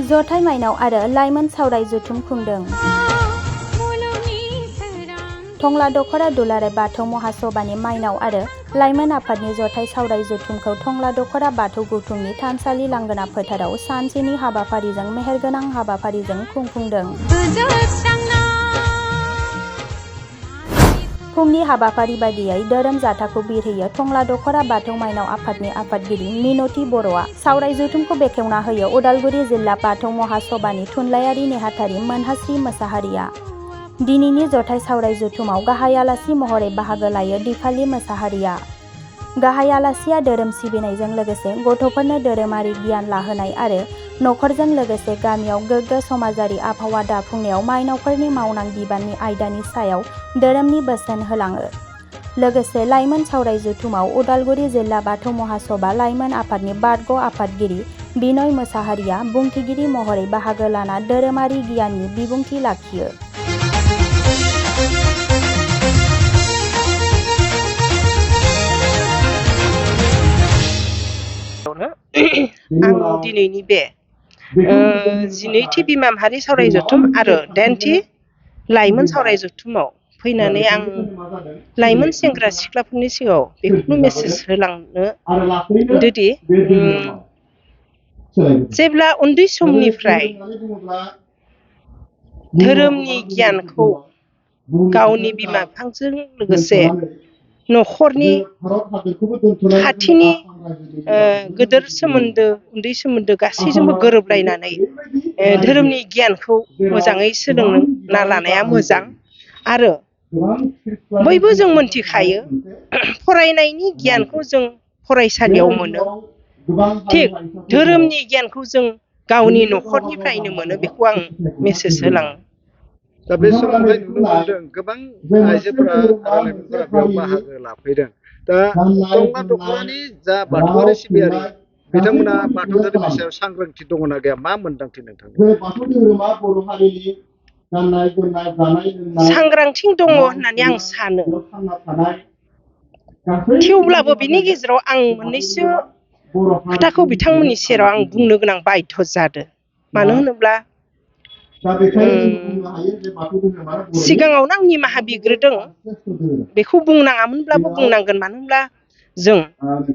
जथाय माइनाव आरो लाइमोन सावराय जथुम खुंदों। टंला दखरा दुलाराय बाथौ महासभानि माइनाव आरो लाइमोन आफादनि जथाय सावराय जथुमखौ टंला दखरा बाथौ गौथुमनि थानसालि लांगोना फोथाराव सानसेनि हाबाफारिजों मेहेरगोनां हाबाफारिजों खुंफुंदों। फुंनि हाबाफारि बायदियै धोरोम जाथाखौ बिरहोयो टंला दखरा बाथौ माइनाव आफादनि आफादगिरि मिनति बर'आ। सावराय जथुमखौ बेखेवना होयो उदालगुरि जिल्ला बाथौ महासभानि थुनलाइयारि नेहाथारि मोनहास्रि मोसाहारिया। दिनैनि जथाय सावराय जथुमाव गाहाय आलासि महरै बाहागो लायो दिपाली मोसाहारिया। गाहाय आलासिया धोरोम सिबिनायजों लोगोसे गथ'फोरनो धोरोमारि गियान लाहोनाय आरो नखरजों लोगोसे गामियाव गोग्गो समाजारि आबहावा दाफुंनायाव माइनावफोरनि मावनां बिबाननि आयदानि सायाव धोरोमनि बोसोन होलाङो। लोगोसे लाइमोन सावराय जथुमाव उदालगुरि जिल्ला बाथौ महासभा लाइमोन आफादनि बारग' आफादगिरि बिनय मोसाहारिया बुंथिगिरि महरै बाहागो लाना धोरोमारि गियाननि बिबुंथि लाखियो। आं दिनैनि बे 12थि बिमा माहारि सावराय जथुम आरो 10थि लाइमोन सावराय जथुमाव फैनानै आं लाइमोन सेंग्रा सिख्लाफोरनि सिगाङाव बेखौनो मेसेज होलांनो दि जेब्ला उन्दै समनिफ्राय धोरोमनि गियानखौ गावनि बिमा बिफाजों लोगोसे नखरनि खाथिनि गोदोर सोमोन्दो उन्दै सोमोन्दो गासैजोंबो गोरोबलायनानै धोरोमनि गियानखौ मोजाङै सोलोंना लानाया मोजां। आरो बयबो जों मोनथिखायो फरायनायनि गियानखौ जों फरायसालियाव मोनो, थिग धोरोमनि गियानखौ जों गावनि नखरनिफ्रायनो मोनो, बेखौ आं मेसेज होलाङो। दा बे समावहाय नुनो मोनदों गोबां आइजोफोरा आरो लाइमोनफोरा बेयाव बाहागो लाफैदों। दा टंला दखरानि जा बाथौआरि सिबियारि बिथांमोना बाथौ धोरोमनि सायाव सांग्रांथि दङना गैया, मा मोनदांथि नोंथांनि? सांग्रांथि दङ होननानै आं सानो, थेवब्लाबो बिनि गेजेराव आं मोननैसो खोथाखौ बिथांमोननि सेराव आं बुंनो गोनां बाध्य जादों। मानो होनोब्ला सिगाङावनो आं निमाहा बिग्रोदों, बेखौ बुंनाङामोनब्लाबो बुंनांगोन। मानो होनब्ला जों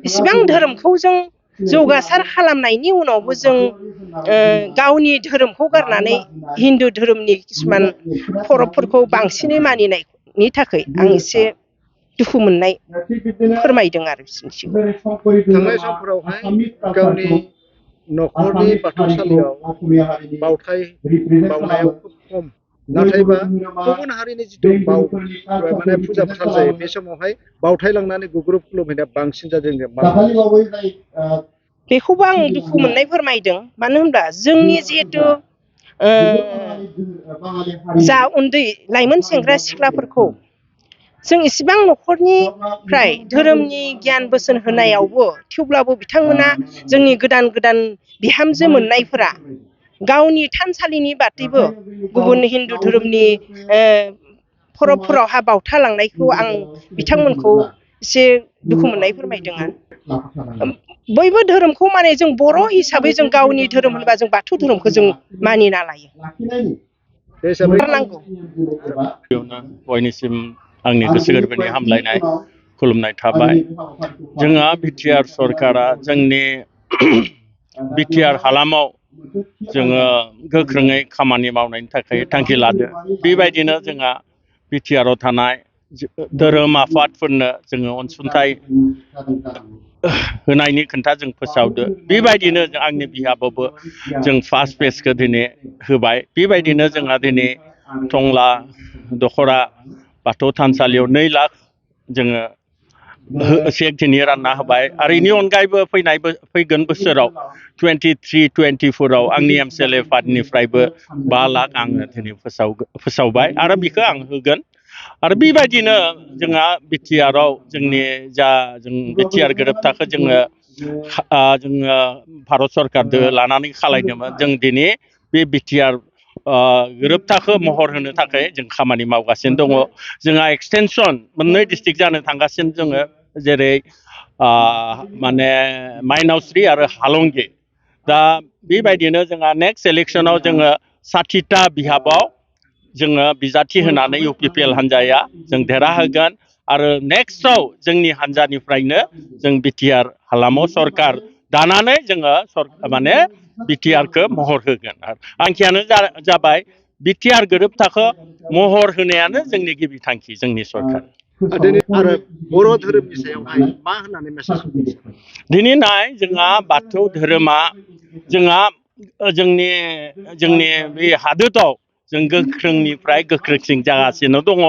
इसिबां धोरोमखौ जों जौगासार खालामनायनि उनावबो जों गावनि धोरोमखौ गारनानै हिन्दु धोरोमनि किसुमान फरबफोरखौ बांसिनै मानिनायनि थाखाय आं एसे दुखु मोननाय फोरमायदों आरो बिसोरनि सिगाङाव। थांनाय समफोरावहाय गावनि नखरनि बाथौसालियाव बावथाय बावनायाव खुब खम, नाथायबा गुबुन हारिनि जिथु माने फुजा फाथाल जायो बे समावहाय बावथाय लांनानै गुग्रुब खुलुमहैनाया बांसिन जादों। बेखौबो आं दुखु मोननाय फोरमायदों। मानो होनबा जोंनि जिहेथु जा उन्दै लाइमोन सेंग्रा सिख्लाफोरखौ जों इसिबां नखरनिफ्राय धोरोमनि गियान बोसोन होनायावबो थेवब्लाबो बिथांमोना जोंनि गोदान गोदान बिहामजो मोननायफोरा गावनि थानसालिनि बादैबो गुबुन हिन्दु धोरोमनि फरबफोरावहा बावथा लांनायखौ आं बिथांमोनखौ एसे दुखु मोननाय फोरमायदों। बयबो धोरोमखौ माने जों बर' हिसाबै जों गावनि धोरोम होनबा जों बाथौ धोरोमखौ जों मानिना लायो। बयनिसिम आंनि गोसो गोरबोनि हामलायनाय खुलुमनाय थाबाय। जोंहा बिटिआर सरकारा जोंनि बिटिआर हालामाव जोङो गोख्रोङै खामानि मावनायनि थाखाय थांखि लादों। बेबायदिनो जोंहा बिटिआराव थानाय धोरोम आफादफोरनो जोङो अनसुंथाइ होनायनि खोथा जों फोसावदो। बेबायदिनो आंनि बिहाबावबो जों फार्स्ट पेजखौ दिनै होबाय। बेबायदिनो जोंहा दिनै टंला दखरा बाथौ थानसालियाव 2 लाख जोङो चेक दिनै रानना होबाय। आरो बेनि अनगायैबो फैगोन बोसोराव 23-24आव आंनि एमसिएलए फान्डनिफ्रायबो 5 लाख आङो दिनै फोसावबाय आरो बेखौ आं होगोन। आरो बेबायदिनो जोंहा बिटिआराव जोंनि जों बिटिआर गोरोबथाखौ जोङो भारत सरकारजों लानानै खालायदोंमोन। जों दिनै बे बिटिआर गोरोबथाखौ महर होनो थाखाय जों खामानि मावगासिनो दङ। जोंहा एक्सटेनसन 2 डिस्ट्रिक्ट जानो थांगासिनो जोङो, जेरै माने माइनावस्रि आरो हालंगि दा बेबायदिनो जोंहा नेक्स्ट इलेक्सनाव जोङो 60टा बिहाबाव जोङो बिजाथि होनानै UPPL हान्जाया जों देरहाहोगोन आरो नेक्स्टआव जोंनि हान्जानिफ्रायनो जों बिटिआर हालामाव सरकार दानानै जोङो माने बिटिआरखौ महर होगोन आरो थांखियानो जाबाय बिटिआर गोरोबथाखौ महर होनायानो जोंनि गिबि थांखि जोंनि सरकार दिनै आरो बर' धोरोमनि सायावहाय मा होननानै मेसेज होयो दिनै नाय जोंहा बाथौ धोरोमा जोंहा जोंनि बे हादोराव जों गोख्रोंनिफ्राय गोख्रोंसिन जागासिनो दङ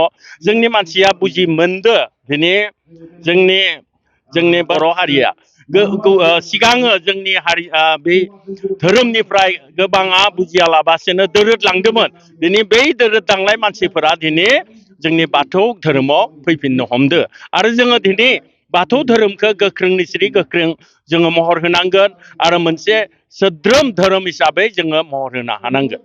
जोंनि मानसिया बुजि मोनदो दिनै जोंनि बर' हारिया सिगाङो जोंनि हारि बे धोरोमनिफ्राय गोबाङा बुजियालाबासेनो दोरोदलांदोंमोन दिनै बै दोरोदलांनाय मानसिफोरा दिनै जोंनि बाथौ धोरोमाव फैफिननो हमदो आरो जोङो दिनै बाथौ धोरोमखौ गोख्रोंनिस्रि गोख्रों जोङो महर होनांगोन आरो मोनसे सोद्रोम धोरोम हिसाबै जोङो महर होनो हानांगोन